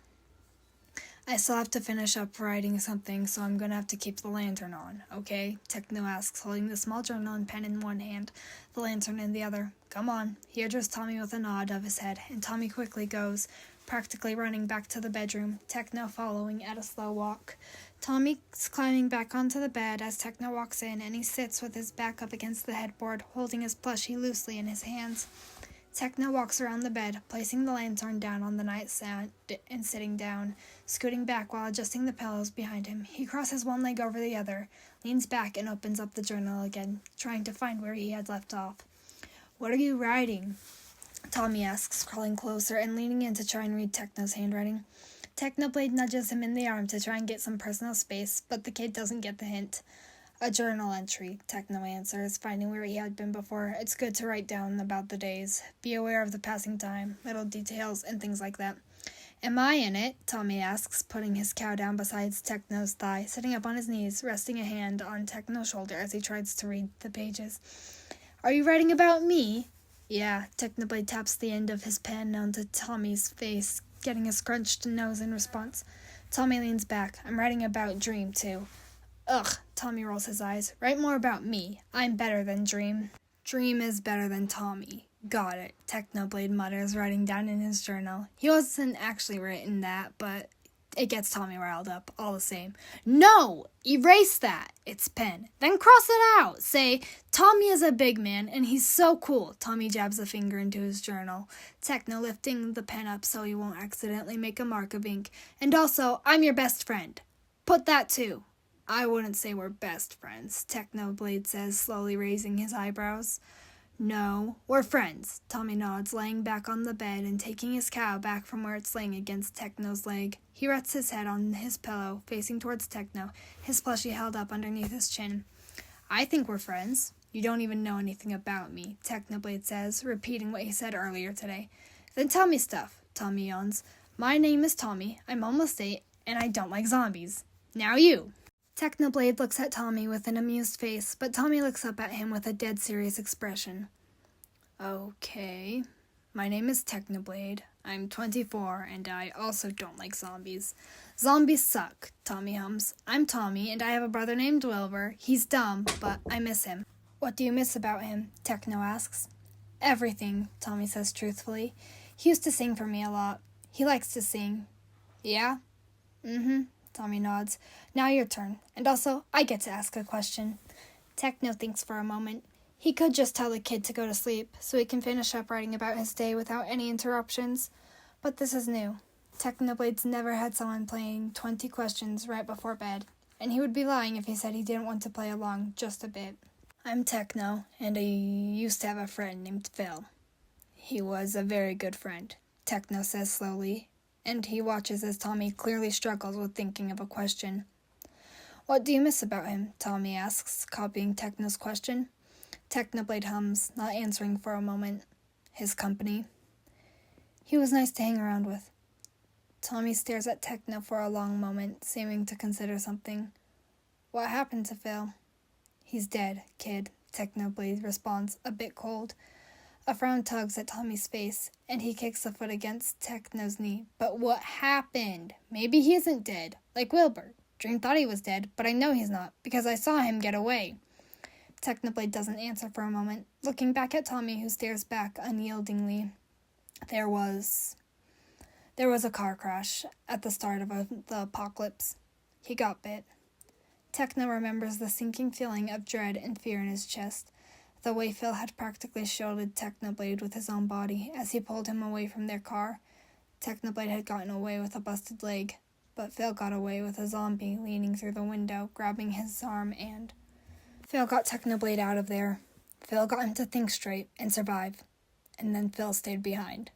I still have to finish up writing something, so I'm gonna have to keep the lantern on, okay? Techno asks, holding the small journal and pen in one hand, the lantern in the other. Come on. He addressed Tommy with a nod of his head, and Tommy quickly goes, practically running back to the bedroom, Techno following at a slow walk. Tommy's climbing back onto the bed as Techno walks in, and he sits with his back up against the headboard, holding his plushie loosely in his hands. Techno walks around the bed, placing the lantern down on the nightstand and sitting down, scooting back while adjusting the pillows behind him. He crosses one leg over the other, leans back, and opens up the journal again, trying to find where he had left off. "What are you writing?" Tommy asks, crawling closer and leaning in to try and read Techno's handwriting. Technoblade nudges him in the arm to try and get some personal space, but the kid doesn't get the hint. "A journal entry," Techno answers, finding where he had been before. "It's good to write down about the days. Be aware of the passing time, little details, and things like that." "Am I in it?" Tommy asks, putting his cow down beside Techno's thigh, sitting up on his knees, resting a hand on Techno's shoulder as he tries to read the pages. "Are you writing about me?" "Yeah." Technoblade taps the end of his pen onto Tommy's face, getting a scrunched nose in response. Tommy leans back. "I'm writing about Dream, too." "Ugh," Tommy rolls his eyes. "Write more about me. I'm better than Dream." "Dream is better than Tommy." "Got it," Technoblade mutters, writing down in his journal. He wasn't actually written that, but it gets Tommy riled up, all the same. "No! Erase that!" It's pen. "Then cross it out! Say, Tommy is a big man, and he's so cool." Tommy jabs a finger into his journal, Techno lifting the pen up so he won't accidentally make a mark of ink. "And also, I'm your best friend. Put that too." "I wouldn't say we're best friends," Technoblade says, slowly raising his eyebrows. "No, we're friends." Tommy nods, laying back on the bed and taking his cow back from where it's laying against Techno's leg. He rests his head on his pillow, facing towards Techno, his plushie held up underneath his chin. "I think we're friends." "You don't even know anything about me," Technoblade says, repeating what he said earlier today. "Then tell me stuff," Tommy yawns. "My name is Tommy, I'm almost 8, and I don't like zombies. Now you." Technoblade looks at Tommy with an amused face, but Tommy looks up at him with a dead serious expression. "Okay. My name is Technoblade. I'm 24, and I also don't like zombies." "Zombies suck," Tommy hums. "I'm Tommy, and I have a brother named Wilbur. He's dumb, but I miss him." "What do you miss about him?" Techno asks. "Everything," Tommy says truthfully. "He used to sing for me a lot. He likes to sing." "Yeah?" "Mm-hmm." Tommy nods. "Now your turn. And also, I get to ask a question." Techno thinks for a moment. He could just tell the kid to go to sleep, so he can finish up writing about his day without any interruptions. But this is new. Technoblade's never had someone playing 20 questions right before bed, and he would be lying if he said he didn't want to play along just a bit. "I'm Techno, and I used to have a friend named Phil. He was a very good friend," Techno says slowly, and he watches as Tommy clearly struggles with thinking of a question. "What do you miss about him?" Tommy asks, copying Techno's question. Technoblade hums, not answering for a moment. "His company. He was nice to hang around with." Tommy stares at Techno for a long moment, seeming to consider something. "What happened to Phil?" "He's dead, kid," Technoblade responds, a bit cold. A frown tugs at Tommy's face, and he kicks a foot against Techno's knee. "But what happened? Maybe he isn't dead, like Wilbur. Dream thought he was dead, but I know he's not, because I saw him get away." Technoblade doesn't answer for a moment, looking back at Tommy, who stares back unyieldingly. There was a car crash at the start of the apocalypse. He got bit." Techno remembers the sinking feeling of dread and fear in his chest, the way Phil had practically shielded Technoblade with his own body as he pulled him away from their car. Technoblade had gotten away with a busted leg, but Phil got away with a zombie leaning through the window, grabbing his arm, and Phil got Technoblade out of there. Phil got him to think straight and survive, and then Phil stayed behind.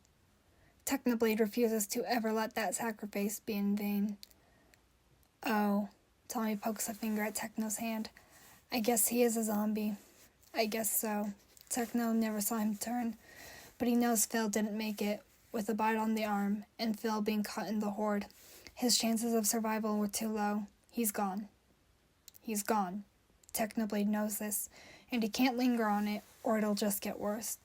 Technoblade refuses to ever let that sacrifice be in vain. "Oh," Tommy pokes a finger at Techno's hand. "I guess he is a zombie." "I guess so." Techno never saw him turn, but he knows Phil didn't make it, with a bite on the arm, and Phil being caught in the horde. His chances of survival were too low. He's gone. He's gone. Technoblade knows this, and he can't linger on it, or it'll just get worse.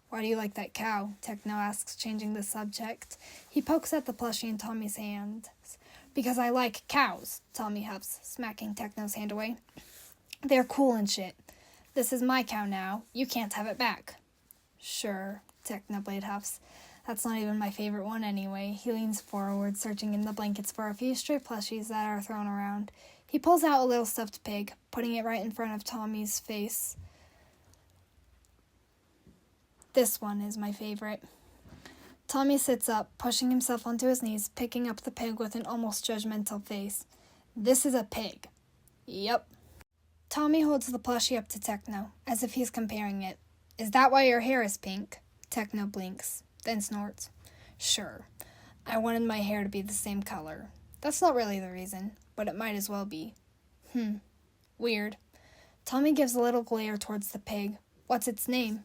"Why do you like that cow?" Techno asks, changing the subject. He pokes at the plushie in Tommy's hand. "Because I like cows," Tommy huffs, smacking Techno's hand away. "They're cool and shit. This is my cow now. You can't have it back." "Sure," Technoblade huffs. That's not even my favorite one anyway. He leans forward, searching in the blankets for a few stray plushies that are thrown around. He pulls out a little stuffed pig, putting it right in front of Tommy's face. This one is my favorite. Tommy sits up, pushing himself onto his knees, picking up the pig with an almost judgmental face. This is a pig. Yep. Tommy holds the plushie up to Techno, as if he's comparing it. Is that why your hair is pink? Techno blinks, then snorts. Sure. I wanted my hair to be the same color. That's not really the reason, but it might as well be. Weird. Tommy gives a little glare towards the pig. What's its name?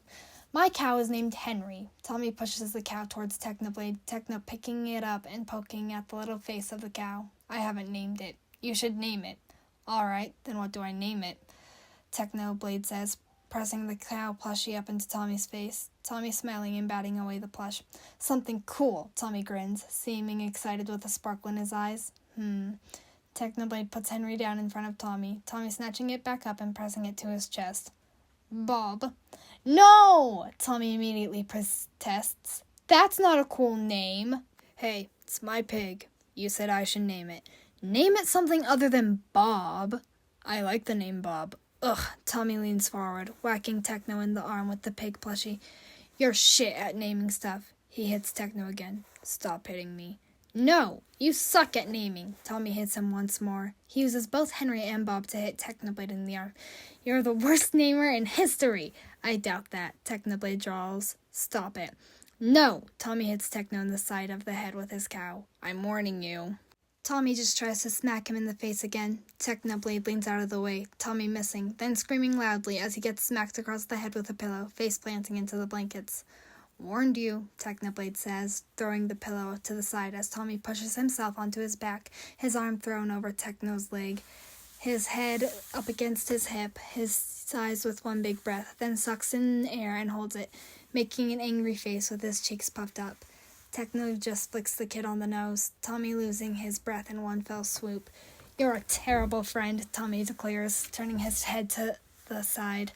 My cow is named Henry. Tommy pushes the cow towards Technoblade, Techno picking it up and poking at the little face of the cow. I haven't named it. You should name it. All right, then what do I name it? Technoblade says, pressing the cow plushie up into Tommy's face. Tommy smiling and batting away the plush. Something cool, Tommy grins, seeming excited with a sparkle in his eyes. Technoblade puts Henry down in front of Tommy, Tommy snatching it back up and pressing it to his chest. Bob. No! Tommy immediately protests. That's not a cool name. Hey, it's my pig. You said I should name it. Name it something other than Bob. I like the name Bob. Ugh, Tommy leans forward, whacking Techno in the arm with the pig plushie. You're shit at naming stuff. He hits Techno again. Stop hitting me. No, you suck at naming. Tommy hits him once more. He uses both Henry and Bob to hit Technoblade in the arm. You're the worst namer in history. I doubt that, Technoblade drawls. Stop it. No, Tommy hits Techno in the side of the head with his cow. I'm warning you. Tommy just tries to smack him in the face again. Technoblade leans out of the way, Tommy missing, then screaming loudly as he gets smacked across the head with a pillow, face planting into the blankets. Warned you, Technoblade says, throwing the pillow to the side as Tommy pushes himself onto his back, his arm thrown over Techno's leg, his head up against his hip, his sighs with one big breath, then sucks in air and holds it, making an angry face with his cheeks puffed up. Techno just flicks the kid on the nose, Tommy losing his breath in one fell swoop. You're a terrible friend, Tommy declares, turning his head to the side,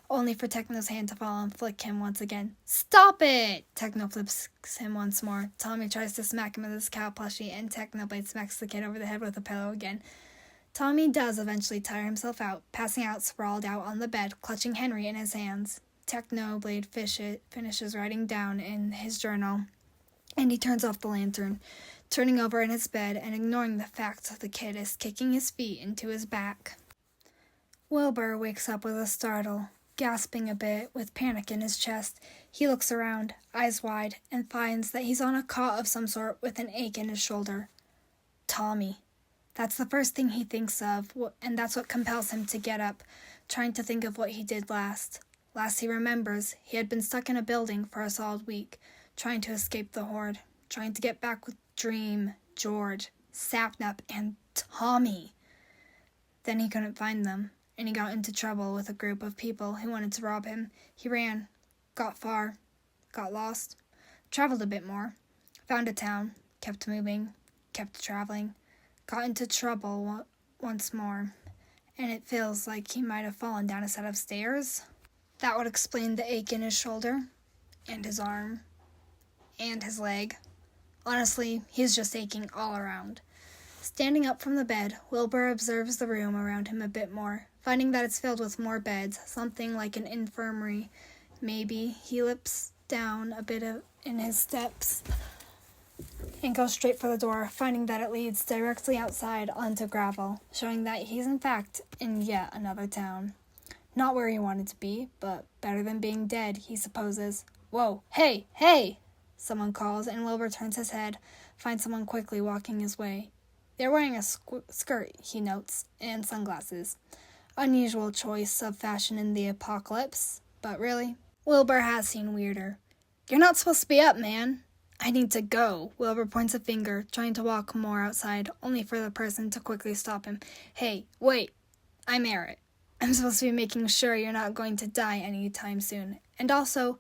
only for Techno's hand to fall and flick him once again. Stop it! Techno flips him once more. Tommy tries to smack him with his cow plushie, and Technoblade smacks the kid over the head with a pillow again. Tommy does eventually tire himself out, passing out sprawled out on the bed, clutching Henry in his hands. Technoblade finishes writing down in his journal, and he turns off the lantern, turning over in his bed and ignoring the fact that the kid is kicking his feet into his back. Wilbur wakes up with a startle. Gasping a bit, with panic in his chest, he looks around, eyes wide, and finds that he's on a cot of some sort with an ache in his shoulder. Tommy. That's the first thing he thinks of, and that's what compels him to get up, trying to think of what he did last. Last he remembers, he had been stuck in a building for a solid week, trying to escape the horde, trying to get back with Dream, George, Sapnap, and Tommy. Then he couldn't find them, and he got into trouble with a group of people who wanted to rob him. He ran, got far, got lost, traveled a bit more, found a town, kept moving, kept traveling, got into trouble once more, and it feels like he might have fallen down a set of stairs. That would explain the ache in his shoulder, and his arm, and his leg. Honestly, he's just aching all around. Standing up from the bed, Wilbur observes the room around him a bit more, finding that it's filled with more beds, something like an infirmary. Maybe he lips down a bit in his steps and goes straight for the door, finding that it leads directly outside onto gravel, showing that he's in fact in yet another town. Not where he wanted to be, but better than being dead, he supposes. Whoa, hey, hey! Someone calls, and Wilbur turns his head, finds someone quickly walking his way. They're wearing a skirt, he notes, and sunglasses. Unusual choice of fashion in the apocalypse, but really, Wilbur has seen weirder. You're not supposed to be up, man. I need to go. Wilbur points a finger, trying to walk more outside, only for the person to quickly stop him. Hey, wait. I'm Eric. I'm supposed to be making sure you're not going to die anytime soon. And also,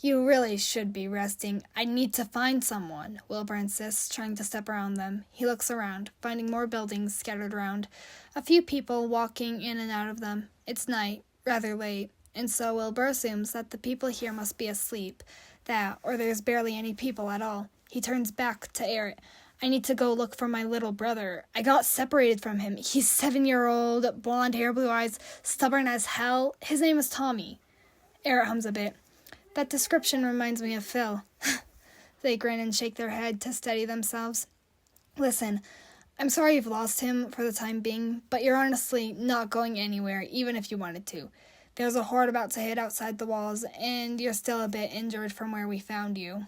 you really should be resting. I need to find someone, Wilbur insists, trying to step around them. He looks around, finding more buildings scattered around, a few people walking in and out of them. It's night, rather late, and so Wilbur assumes that the people here must be asleep. That, or there's barely any people at all. He turns back to Eric. I need to go look for my little brother. I got separated from him. He's 7-year-old, blonde hair, blue eyes, stubborn as hell. His name is Tommy. Eric hums a bit. That description reminds me of Phil. They grin and shake their head to steady themselves. Listen, I'm sorry you've lost him for the time being, but you're honestly not going anywhere, even if you wanted to. There's a horde about to hit outside the walls, and you're still a bit injured from where we found you.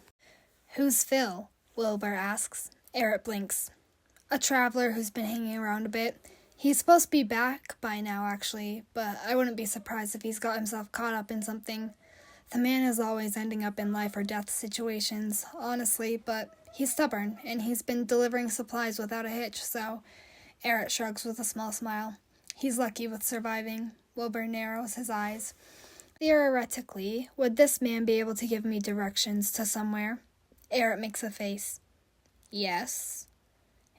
Who's Phil? Wilbur asks. Eric blinks. A traveler who's been hanging around a bit. He's supposed to be back by now, actually, but I wouldn't be surprised if he's got himself caught up in something. The man is always ending up in life or death situations, honestly, but he's stubborn, and he's been delivering supplies without a hitch, so... Eric shrugs with a small smile. He's lucky with surviving. Wilbur narrows his eyes. Theoretically, would this man be able to give me directions to somewhere? Eric makes a face. Yes.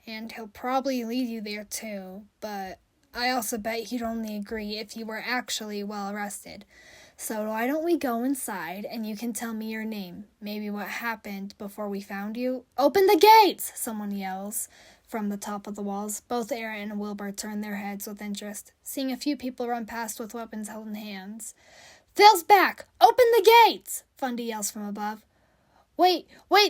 And he'll probably lead you there too, but I also bet he'd only agree if you were actually well rested. So why don't we go inside and you can tell me your name, maybe what happened before we found you? Open the gates! Someone yells from the top of the walls. Both Aaron and Wilbur turn their heads with interest, seeing a few people run past with weapons held in hands. Phil's back! Open the gates! Fundy yells from above. Wait,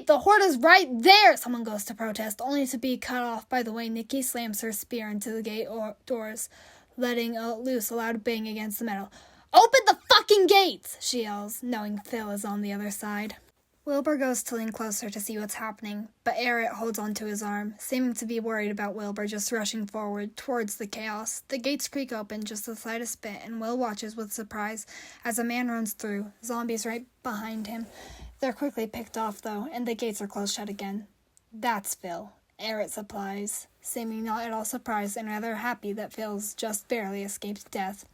the horde is right there! Someone goes to protest, only to be cut off by the way Nikki slams her spear into the gate doors, letting loose a loud bang against the metal. Open the fucking gates! She yells, knowing Phil is on the other side. Wilbur goes to lean closer to see what's happening, but Eric holds onto his arm, seeming to be worried about Wilbur just rushing forward towards the chaos. The gates creak open just the slightest bit, and Will watches with surprise as a man runs through, zombies right behind him. They're quickly picked off, though, and the gates are closed shut again. That's Phil, Eric supplies, seeming not at all surprised and rather happy that Phil's just barely escaped death.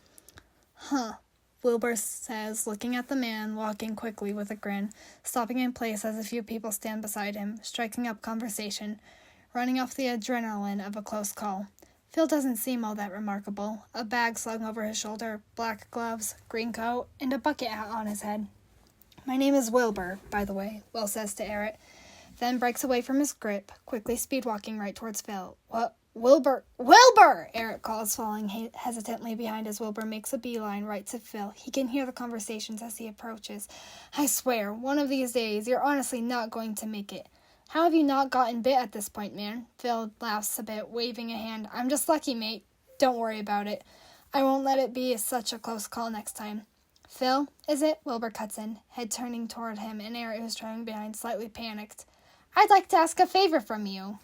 Huh, Wilbur says, looking at the man, walking quickly with a grin, stopping in place as a few people stand beside him, striking up conversation, running off the adrenaline of a close call. Phil doesn't seem all that remarkable. A bag slung over his shoulder, black gloves, green coat, and a bucket hat on his head. My name is Wilbur, by the way, Will says to Eric, then breaks away from his grip, quickly speed-walking right towards Phil. What? Wilbur! Eric calls, falling hesitantly behind as Wilbur makes a beeline right to Phil. He can hear the conversations as he approaches. I swear, one of these days, you're honestly not going to make it. How have you not gotten bit at this point, man? Phil laughs a bit, waving a hand. I'm just lucky, mate. Don't worry about it. I won't let it be such a close call next time. Phil, is it? Wilbur cuts in, head turning toward him, and Eric, who's trailing behind, slightly panicked. I'd like to ask a favor from you.